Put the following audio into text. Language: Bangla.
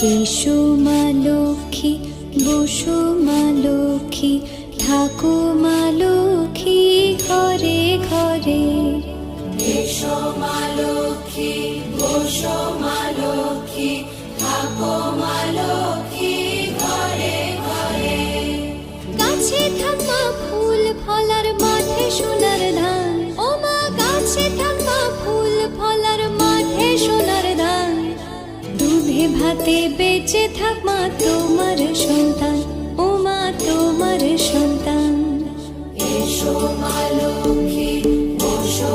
এসো মা লক্ষ্মী, বসো মা লক্ষ্মী, থাকো মা লক্ষ্মী ঘরে ঘরে। এসো মা লক্ষ্মী, বসো মা লক্ষ্মী, থাকো মা লক্ষ্মী ঘরে ঘরে। গাছে থাকা ফুল ফলার মাঠে সোনার ধান, ও মা গাছে থাকা ফুল ফলার মাঠে সোনার ধান। দুধে ভাতে বেঁচে থাক মা তোমার সন্তান, ও মা তোমার সন্তান। এসো মা লক্ষ্মী, বসো